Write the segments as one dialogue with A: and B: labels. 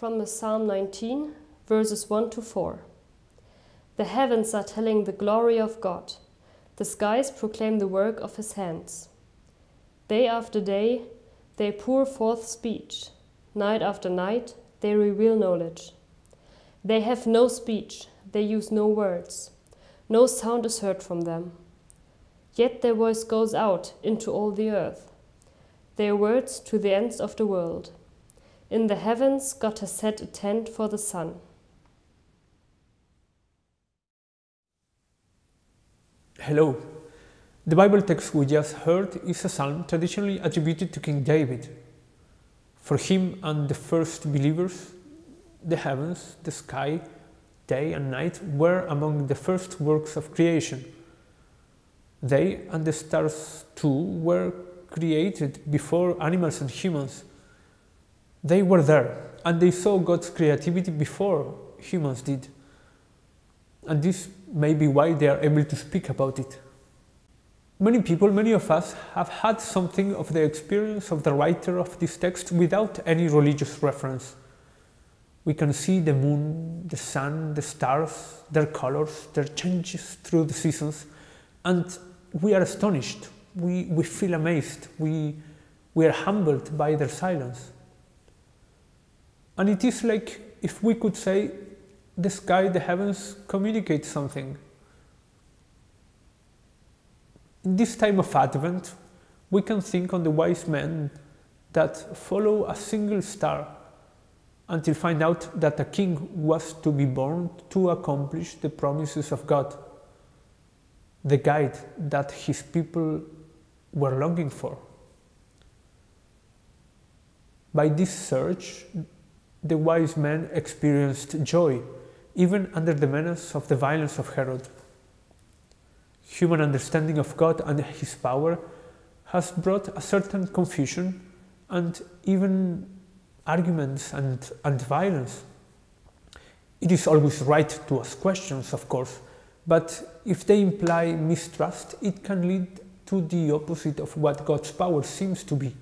A: from Psalm 19, verses 1 to 4. The heavens are telling the glory of God. The skies proclaim the work of his hands. Day after day, they pour forth speech. Night after night, they reveal knowledge. They have no speech, they use no words. No sound is heard from them. Yet their voice goes out into all the earth, their words to the ends of the world. In the heavens, God has set a tent for the sun.
B: Hello. The Bible text we just heard is a psalm traditionally attributed to King David. For him and the first believers, the heavens, the sky, day and night were among the first works of creation. They and the stars too were created before animals and humans. They were there and they saw God's creativity before humans did. And this may be why they are able to speak about it. Many people, many of us, have had something of the experience of the writer of this text without any religious reference. We can see the moon, the sun, the stars, their colors, their changes through the seasons, and we are astonished, we feel amazed, we are humbled by their silence. And it is like if we could say, the sky, the heavens communicate something. In this time of Advent, we can think on the wise men that follow a single star until find out that a king was to be born to accomplish the promises of God, the guide that his people were longing for. By this search, the wise men experienced joy, even under the menace of the violence of Herod. Human understanding of God and his power has brought a certain confusion and even arguments and violence. It is always right to ask questions, of course, but if they imply mistrust, it can lead to the opposite of what God's power seems to be.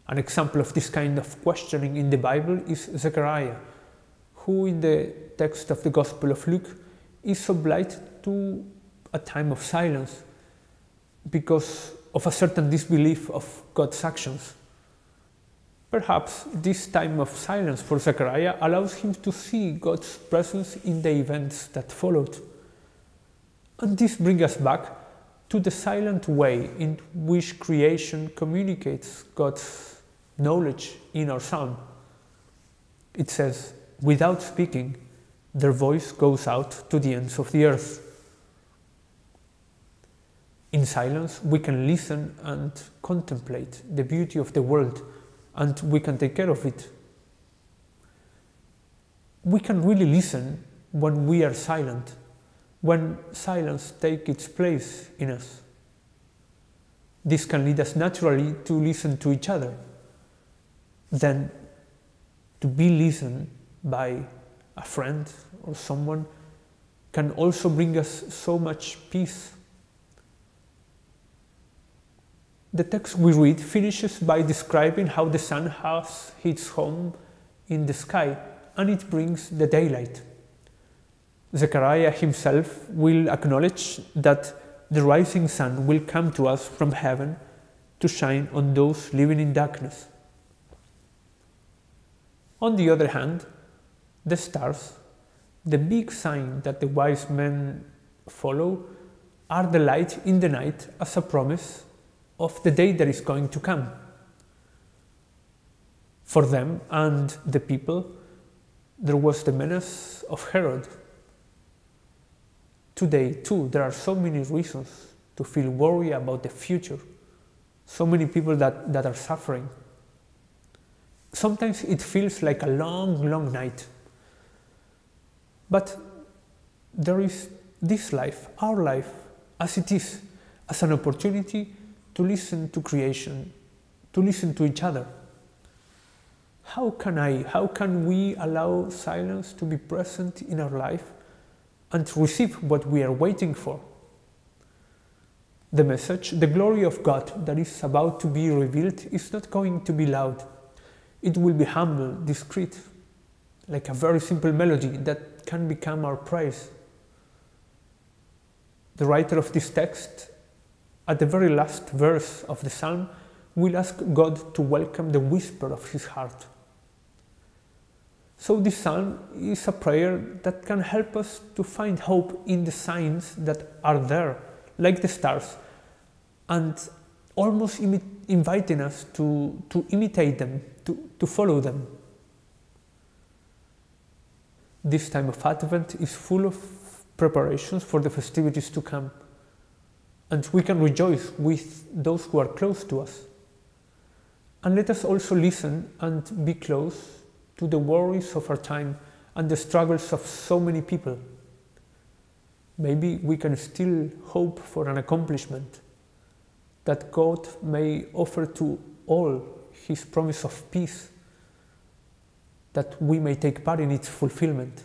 B: An example of this kind of questioning in the Bible is Zechariah, who in the text of the Gospel of Luke is obliged to a time of silence because of a certain disbelief of God's actions. Perhaps this time of silence for Zechariah allows him to see God's presence in the events that followed. And this brings us back to the silent way in which creation communicates God's knowledge in our psalm. It says, without speaking, their voice goes out to the ends of the earth. In silence, we can listen and contemplate the beauty of the world, and we can take care of it. We can really listen when we are silent, when silence takes its place in us. This can lead us naturally to listen to each other. Then, to be listened by a friend or someone can also bring us so much peace. The text we read finishes by describing how the sun has its home in the sky and it brings the daylight. Zechariah himself will acknowledge that the rising sun will come to us from heaven to shine on those living in darkness. On the other hand, the stars, the big sign that the wise men follow, are the light in the night as a promise of the day that is going to come. For them and the people, there was the menace of Herod. Today, too, there are so many reasons to feel worried about the future. So many people that are suffering. Sometimes it feels like a long, long night. But there is this life, our life, as it is, as an opportunity to listen to creation, to listen to each other. How can we allow silence to be present in our life and to receive what we are waiting for? The message, the glory of God that is about to be revealed, is not going to be loud. It will be humble, discreet, like a very simple melody that can become our praise. The writer of this text, at the very last verse of the psalm, will ask God to welcome the whisper of his heart. So this psalm is a prayer that can help us to find hope in the signs that are there, like the stars, and almost inviting us to imitate them, to follow them. This time of Advent is full of preparations for the festivities to come, and we can rejoice with those who are close to us. And let us also listen and be close to the worries of our time and the struggles of so many people. Maybe we can still hope for an accomplishment, that God may offer to all his promise of peace, that we may take part in its fulfillment.